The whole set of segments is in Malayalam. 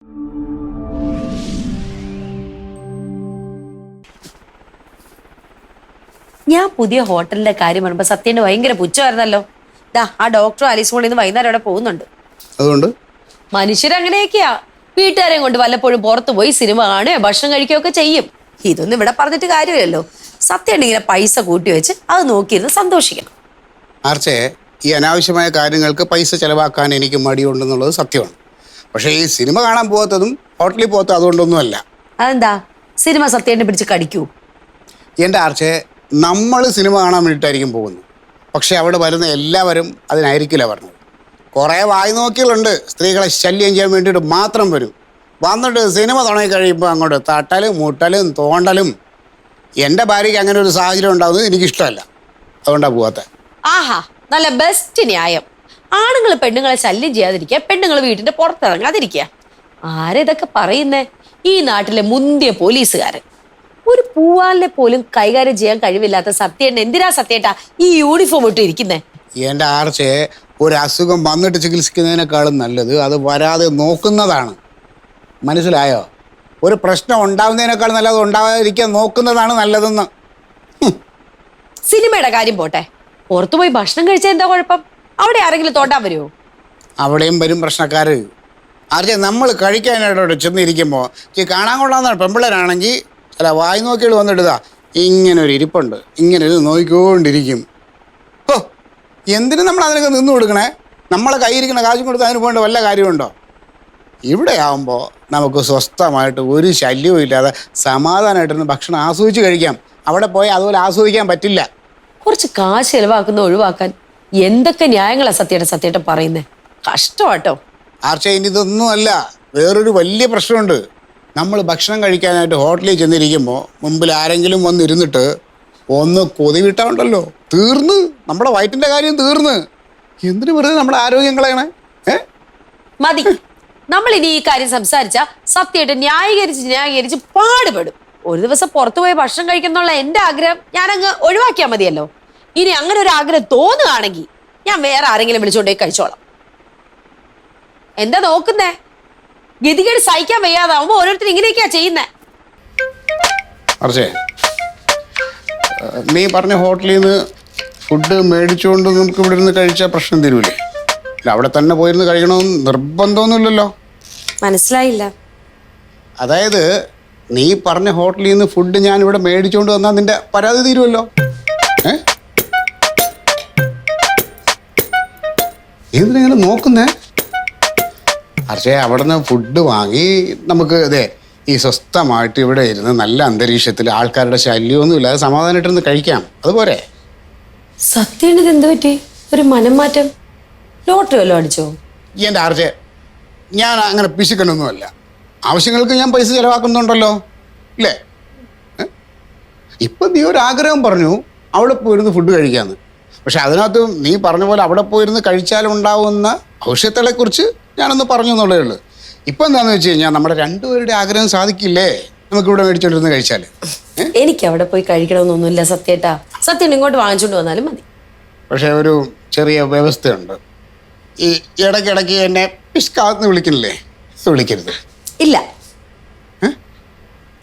ഞാൻ പുതിയ ഹോട്ടലിന്റെ കാര്യം പറയുമ്പോ സത്യന്റെ ഭയങ്കര പുച്ഛമായിരുന്നല്ലോ. ആ ഡോക്ടർ ആലീസ് മോളിൽ നിന്ന് വൈകുന്നേരം അവിടെ പോകുന്നുണ്ട്. അതുകൊണ്ട് മനുഷ്യരങ്ങനെയൊക്കെയാ. വീട്ടുകാരെയും കൊണ്ട് വല്ലപ്പോഴും പുറത്തു പോയി സിനിമ കാണുകയോ ഭക്ഷണം കഴിക്കുകയൊക്കെ ചെയ്യും. ഇതൊന്നും ഇവിടെ പറഞ്ഞിട്ട് കാര്യമില്ലല്ലോ. സത്യം ഇങ്ങനെ പൈസ കൂട്ടി വെച്ച് അത് നോക്കിയിരുന്ന് സന്തോഷിക്കണം. ആർച്ചേ, ഈ അനാവശ്യമായ കാര്യങ്ങൾക്ക് പൈസ ചെലവാക്കാൻ എനിക്ക് മടിയുണ്ടെന്നുള്ളത് സത്യമാണ്. പക്ഷേ ഈ സിനിമ കാണാൻ പോകാത്തതും ഹോട്ടലിൽ പോകാത്തതും അതുകൊണ്ടൊന്നുമല്ല. അതെന്താ? സിനിമ സത്യനെ പിടിച്ച് കടിക്കൂ? എൻ്റെ ആർച്ചേ, നമ്മൾ സിനിമ കാണാൻ വേണ്ടിയിട്ടായിരിക്കും പോകുന്നത്. പക്ഷെ അവിടെ വരുന്ന എല്ലാവരും അതിനായിരിക്കില്ല പറഞ്ഞത്. കുറേ വായി നോക്കികളുണ്ട്, സ്ത്രീകളെ ശല്യം ചെയ്യാൻ വേണ്ടിയിട്ട് മാത്രം വരും. വന്നിട്ട് സിനിമ തുടങ്ങി കഴിയുമ്പോൾ അങ്ങോട്ട് തട്ടലും മുട്ടലും തോണ്ടലും. എൻ്റെ ഭാര്യയ്ക്ക് അങ്ങനെ ഒരു സാഹചര്യം ഉണ്ടാകുന്നത് എനിക്കിഷ്ടമല്ല. അതുകൊണ്ടാണ് പോകാത്ത. ആഹാ, നല്ല ബെസ്റ്റ് ന്യായം. ആണുങ്ങൾ പെണ്ണുങ്ങളെ ശല്യം ചെയ്യാതിരിക്കുക, പെണ്ണുങ്ങൾ വീട്ടിന്റെ പുറത്തിറങ്ങാതിരിക്കുക. ആരെതൊക്കെ പറയുന്നേ? ഈ നാട്ടിലെ മുന്തിയ പോലീസുകാരൻ. ഒരു പൂവാലിനെ പോലും കൈകാര്യം ചെയ്യാൻ കഴിവില്ലാത്ത സത്യേട്ടൻ എന്തിനാ സത്യേട്ടാ ഈ യൂണിഫോം ഇട്ട് ഇരിക്കുന്നേ? എൻ്റെ ആർച്ചേ, ഒരു അസുഖം വന്നിട്ട് ചികിത്സിക്കുന്നതിനേക്കാളും നല്ലത് അത് വരാതെ നോക്കുന്നതാണ്. മനസ്സിലായോ? ഒരു പ്രശ്നം ഉണ്ടാവുന്നതിനേക്കാൾ നല്ലത് ഉണ്ടാകാതിരിക്കാൻ നോക്കുന്നതാണ് നല്ലതെന്ന്. സിനിമയുടെ കാര്യം പോട്ടെ, പുറത്തുപോയി ഭക്ഷണം കഴിച്ചാൽ എന്താ കുഴപ്പം? അവിടെ ആരെങ്കിലും തോണ്ടാൻ വരുമോ? അവിടെയും വരും പ്രശ്നക്കാർ. ആർച്ചേ, നമ്മൾ കഴിക്കാനായിട്ട് ചെന്നിരിക്കുമ്പോൾ കാണാൻ കൊള്ളാവുന്ന പെമ്പിള്ളേരാണെങ്കിൽ അല്ല വായി നോക്കിയിട്ട് വന്നിടുതാ ഇങ്ങനെ ഒരു ഇരിപ്പുണ്ട്, ഇങ്ങനെ ഒരു നോക്കിക്കൊണ്ടിരിക്കും. ഓ, എന്തിനും നമ്മൾ അതിനൊക്കെ നിന്ന് കൊടുക്കണേ? നമ്മളെ കയ്യിരിക്കുന്ന കാശും കൊടുത്ത് അതിന് പോകേണ്ട വല്ല കാര്യമുണ്ടോ? ഇവിടെ ആകുമ്പോൾ നമുക്ക് സ്വസ്ഥമായിട്ട് ഒരു ശല്യവും ഇല്ലാതെ സമാധാനമായിട്ടൊന്ന് ഭക്ഷണം ആസ്വദിച്ച് കഴിക്കാം. അവിടെ പോയി അതുപോലെ ആസ്വദിക്കാൻ പറ്റില്ല. കുറച്ച് കാശ് ചെലവാക്കുന്ന ഒഴിവാക്കാൻ എന്തൊക്കെ ന്യായങ്ങളാ സത്യേട്ടൻ പറയുന്നേ? കഷ്ടമാട്ടോ. ആർച്ചേ, ഇനി ഇതൊന്നുമല്ല, വേറൊരു വലിയ പ്രശ്നമുണ്ട്. നമ്മൾ ഭക്ഷണം കഴിക്കാനായിട്ട് ഹോട്ടലിൽ ചെന്നിരിക്കുമ്പോൾ മുമ്പിൽ ആരെങ്കിലും വന്നിരുന്നിട്ട് ഒന്ന് കൊതി വിട്ടാണ്ടല്ലോ, തീർന്ന് നമ്മുടെ വയറ്റിൻ്റെ കാര്യം തീർന്ന്. എന്തിനു വെറുതെ നമ്മുടെ ആരോഗ്യം കളയണേ? മതി. നമ്മൾ ഇനി ഈ കാര്യം സംസാരിച്ചാൽ സത്യമായിട്ട് ന്യായീകരിച്ച് പാടുപെടും. ഒരു ദിവസം പുറത്തുപോയി ഭക്ഷണം കഴിക്കുന്നുള്ള എൻ്റെ ആഗ്രഹം ഞാനങ്ങ് ഒഴിവാക്കിയാൽ മതിയല്ലോ. ഇനി അങ്ങനെ ഒരു ആഗ്രഹം തോന്നുകയാണെങ്കിൽ ഞാൻ വേറെ ആരെങ്കിലും വിളിച്ചുകൊണ്ടേ കഴിച്ചോളാം. എന്താ നോക്കുന്നേ? ഗതികേട് സഹിക്കാൻ വയ്യാതാവുമ്പോ ഓരോരുത്തർ ഇങ്ങനെയൊക്കെയാ ചെയ്യുന്നേ. അർച്ചേ, നീ പറഞ്ഞ ഹോട്ടലിൽ നിന്ന് ഫുഡ് മേടിച്ചുകൊണ്ട് നമുക്ക് ഇവിടെ ഇരുന്ന് കഴിച്ചാൽ പ്രശ്നം തരൂലേ? അവിടെ തന്നെ പോയിരുന്ന് കഴിക്കണമെന്ന് നിർബന്ധമൊന്നുമില്ലല്ലോ. മനസ്സിലായില്ല. അതായത് നീ പറഞ്ഞ ഹോട്ടലിൽ നിന്ന് ഫുഡ് ഞാൻ ഇവിടെ മേടിച്ചുകൊണ്ട് വന്നാൽ നിന്റെ പരാതി തീരുമല്ലോ. എന്തിനിങ്ങനെ നോക്കുന്നേ? പക്ഷേ അവിടെ നിന്ന് ഫുഡ് വാങ്ങി നമുക്ക് ഇതേ ഈ സ്വസ്ഥമായിട്ട് ഇവിടെ ഇരുന്ന് നല്ല അന്തരീക്ഷത്തിൽ ആൾക്കാരുടെ ശല്യമൊന്നും ഇല്ലാതെ സമാധാനമായിട്ടിരുന്ന് കഴിക്കാം. അതുപോലെ സത്യം എന്ത് പറ്റി? ഒരു മനം മാറ്റം? ലോട്ടറി വല്ലതും അടിച്ചോ? എൻ്റെ ആർച്ചേ, ഞാൻ അങ്ങനെ പിശുക്കനൊന്നുമല്ല. ആവശ്യങ്ങൾക്ക് ഞാൻ പൈസ ചിലവാക്കുന്നുണ്ടല്ലോ, ഇല്ലേ? ഇപ്പം നീ ഒരു ആഗ്രഹം പറഞ്ഞു അവിടെ പോയിരുന്ന് ഫുഡ് കഴിക്കാമെന്ന്. പക്ഷെ അതിനകത്ത് നീ പറഞ്ഞ പോലെ അവിടെ പോയിരുന്ന് കഴിച്ചാലുണ്ടാവുന്ന ഔഷധത്തെക്കുറിച്ച് ഞാനൊന്ന് പറഞ്ഞു എന്നുള്ളേ ഉള്ളൂ. ഇപ്പം എന്താണെന്ന് വെച്ച് കഴിഞ്ഞാൽ നമ്മുടെ രണ്ടുപേരുടെ ആഗ്രഹം സാധിക്കില്ലേ നമുക്കിവിടെ മേടിച്ചോണ്ടിരുന്ന് കഴിച്ചാൽ? എനിക്ക് അവിടെ പോയി കഴിക്കണമെന്നൊന്നുമില്ല സത്യേട്ടാ. സത്യം ഇങ്ങോട്ട് വാങ്ങിച്ചോണ്ട് വന്നാലും മതി. പക്ഷെ ഒരു ചെറിയ വ്യവസ്ഥയുണ്ട്. ഈ ഇടയ്ക്കിടയ്ക്ക് എന്നെ പിഷ്കാന്ന് വിളിക്കണില്ലേ, വിളിക്കരുത്. ഇല്ല,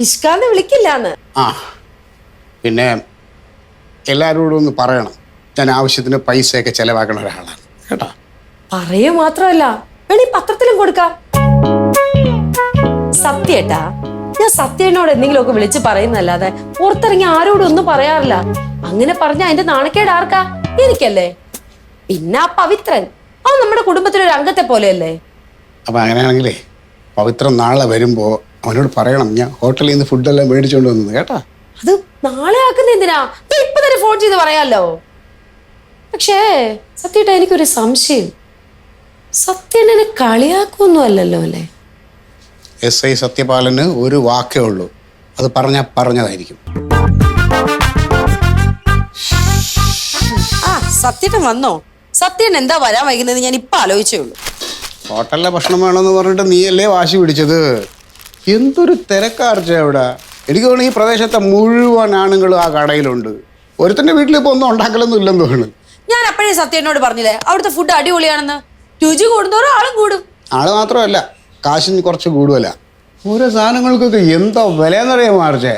പിഷ്കാന്ന് വിളിക്കില്ലാന്ന്. പിന്നെ എല്ലാവരോടും ഒന്ന് പറയണം, ഞാൻ ആവശ്യത്തിന് പൈസയൊക്കെ ചെലവാക്കണ ഒരാളാണ് കേട്ടോ. പറയൂ മാത്രമല്ല വേണി പത്രത്തിലും കൊടുക്കാം. സത്യേട്ടാ, ഞാൻ സത്യേനോട് എന്തെങ്കിലുമൊക്കെ വിളിച്ച് പറയുന്നല്ലാതെ പുറത്തിറങ്ങി ആരോടും ഒന്നും പറയാറില്ല. അങ്ങനെ പറഞ്ഞ അതിന്റെ നാണക്കേട് ആർക്കാ? എനിക്കല്ലേ. പിന്നെ ആ പവിത്രൻ, അവൻ നമ്മുടെ കുടുംബത്തിലൊരു അംഗത്തെ പോലെയല്ലേ. അപ്പൊ അങ്ങനെയാണെങ്കിലേ പവിത്രൻ നാളെ വരുമ്പോ അവനോട് പറയണം ഞാൻ ഹോട്ടലിൽ നിന്ന് ഫുഡെല്ലാം മേടിച്ചോണ്ട് വന്നത് കേട്ടാ. അത് നാളെ ആക്കുന്ന എന്തിനാ? ഇപ്പൊ തന്നെ ഫോൺ ചെയ്ത് പറയാലോ. പക്ഷേ സത്യേട്ടാ, എനിക്കൊരു സംശയം. സത്യനെ കളിയാക്കൊന്നും അല്ലല്ലോ അല്ലേ? SI സത്യപാലന് ഒരു വാക്കേ ഉള്ളൂ, അത് പറഞ്ഞതായിരിക്കും. സത്യേട്ടൻ വന്നോ? സത്യൻ എന്താ വരാൻ വൈകുന്നത് ഞാൻ ഇപ്പൊ ആലോചിച്ചേ ഉള്ളൂ. ഹോട്ടലിലെ ഭക്ഷണം വേണമെന്ന് പറഞ്ഞിട്ട് നീയല്ലേ വാശി പിടിച്ചത്? എന്തൊരു തിരക്കാർച്ച അവിടെ. എനിക്ക് തോന്നുന്നു ഈ പ്രദേശത്തെ മുഴുവൻ ആണുങ്ങളും ആ കടയിലുണ്ട്. ഒരുത്തന്റെ വീട്ടിൽ ഇപ്പൊ ഒന്നും ഉണ്ടാക്കലൊന്നും ഇല്ലെന്ന് തോന്നുന്നു. ഞാൻ അപ്പോഴേ സത്യേട്ടനോട് പറഞ്ഞില്ലേ അവിടുത്തെ ഫുഡ് അടിപൊളിയാണെന്ന്. രുചി കൂടുന്നോറും ആളും കൂടും. ആള് മാത്രമല്ല കാശിന് കുറച്ച് കൂടുതലാ. ഓരോ സാധനങ്ങൾക്കൊക്കെ എന്താ വിലയെന്നറിയാമോ മാർച്ചേ?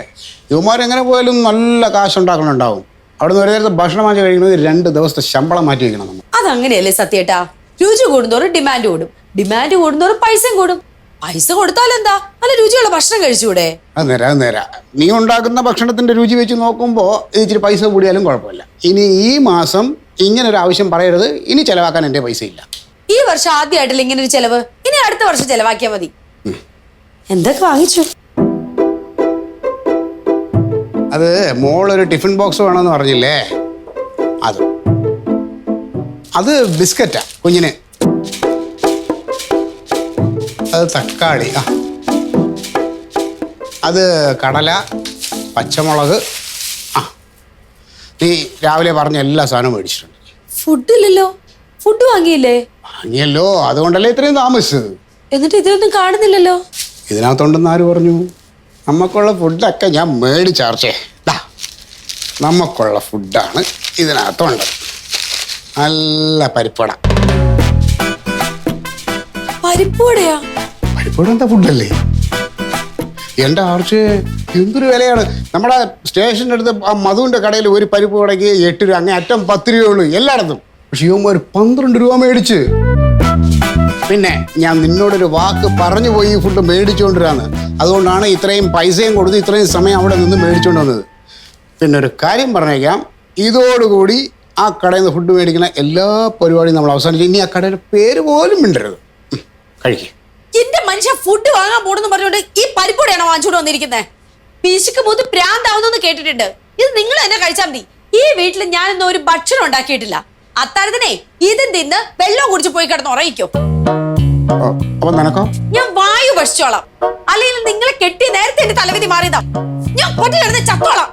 യുവമാരെങ്ങനെ പോയാലും നല്ല കാശുണ്ടാക്കണുണ്ടാവും. അവിടെ നിന്ന് ഒരു നേരത്തെ ഭക്ഷണം വാങ്ങിച്ച് കഴിക്കുന്നത് 2 ദിവസത്തെ ശമ്പളം മാറ്റി വയ്ക്കണം നമ്മൾ. അതങ്ങനെയല്ലേ സത്യേട്ടാ? രുചി കൂടുന്തോറും ഡിമാൻഡ് കൂടും, ഡിമാൻഡ് കൂടുന്തോറും പൈസയും കൂടും. പൈസ കൊടുത്താൽ എന്താ, നല്ല രുചിയുള്ള ഭക്ഷണം കഴിച്ചുകൂടെ? അത് നേരാ. നീ ഉണ്ടാക്കുന്ന ഭക്ഷണത്തിന്റെ രുചി വെച്ച് നോക്കുമ്പോൾ ഇച്ചിരി പൈസ കൂടിയാലും കുഴപ്പമില്ല. ഇനി ഈ മാസം ഇങ്ങനെ ഒരു ആവശ്യം പറയരുത്. ഇനി ചെലവാക്കാൻ എൻ്റെ പൈസ ഇല്ല. ഈ വർഷം ആദ്യമായിട്ടില്ല ഇങ്ങനെ ഒരു ചെലവ്. ഇനി അടുത്ത വർഷം ചെലവാക്കിയാൽ മതി. എന്തൊക്കെ വാങ്ങിച്ചു? അത് മോളൊരു ടിഫിൻ ബോക്സ് വേണമെന്ന് പറഞ്ഞില്ലേ, അത് ബിസ്ക്കറ്റാ കുഞ്ഞിന്. അത് തക്കാളി, അത് കടല, പച്ചമുളക്. നീ രാവിലെ പറഞ്ഞ എല്ലാ സാധനവും മേടിച്ചിട്ടുണ്ട്. ഫുഡ് ഇല്ലല്ലോ. ഫുഡ് വാങ്ങിയില്ലേ? വാങ്ങിയല്ലോ, അതുകൊണ്ടല്ലേ ഇത്രയും താമസിച്ചത്. എന്നിട്ട് ഇതിലൊന്നും കാണുന്നില്ലല്ലോ. ഇതിനകത്തുണ്ടെന്ന് ആര് പറഞ്ഞു? നമുക്കുള്ള ഫുഡൊക്കെ ഞാൻ മേടിച്ചാർച്ചേ. നമുക്കുള്ള ഫുഡാണ് ഇതിനകത്തുണ്ട്. നല്ല പരിപ്പട. പരിപ്പോടെയാ? പരിപ്പട എന്താ ഫുഡല്ലേ എൻ്റെ ആർച്ച്? എന്തൊരു വിലയാണ്. നമ്മുടെ സ്റ്റേഷൻ്റെ അടുത്ത് ആ മധുവിൻ്റെ കടയിൽ ഒരു പരിപ്പ് കടയ്ക്ക് 8 രൂപ, അങ്ങനെ അറ്റം 10 രൂപയുള്ളൂ എല്ലായിടത്തും. പക്ഷെ ഇവന്മാർ 12 രൂപ മേടിച്ച്. പിന്നെ ഞാൻ നിന്നോടൊരു വാക്ക് പറഞ്ഞു പോയി ഈ ഫുഡ് മേടിച്ചുകൊണ്ടിരാന്ന്. അതുകൊണ്ടാണ് ഇത്രയും പൈസയും കൊടുത്ത് ഇത്രയും സമയം അവിടെ നിന്ന് മേടിച്ചുകൊണ്ട് വന്നത്. പിന്നെ ഒരു കാര്യം പറഞ്ഞേക്കാം, ഇതോടുകൂടി ആ കടയിൽ നിന്ന് ഫുഡ് മേടിക്കുന്ന എല്ലാ പരിപാടിയും നമ്മൾ അവസാനിച്ച്. ഇനി ആ കടയുടെ പേര് പോലും മിണ്ടരുത്. കഴിക്കുക. എന്റെ മനുഷ്യ ഫുഡ് വാങ്ങാൻ പോണെന്ന് പറഞ്ഞുകൊണ്ട് ഈ പരിപ്പോടെയാണോ വാങ്ങിച്ചോണ്ട് വന്നിരിക്കുന്നത്? പിശുക്ക് മൂത്ത് പ്രാന്താവുന്നെന്ന് കേട്ടിട്ടുണ്ട്. ഇത് നിങ്ങൾ തന്നെ കഴിച്ചാൽ മതി. ഈ വീട്ടിൽ ഞാനൊന്നും ഒരു ഭക്ഷണം ഉണ്ടാക്കിയിട്ടില്ല. അത്താഴത്തിനെ ഇതും തിന്ന് വെള്ളം കുടിച്ച് പോയി കിടന്ന് ഉറങ്ങിക്കോ. അപ്പൊ നിനക്കോ? ഞാൻ വായു ഭക്ഷിച്ചോളാം. അല്ലെങ്കിൽ നിങ്ങളെ കെട്ടി നേരത്തെ എന്റെ തലവിധി മാറിയതാ. ഞാൻ പൊട്ടി കിടന്ന് ചത്തോളാം.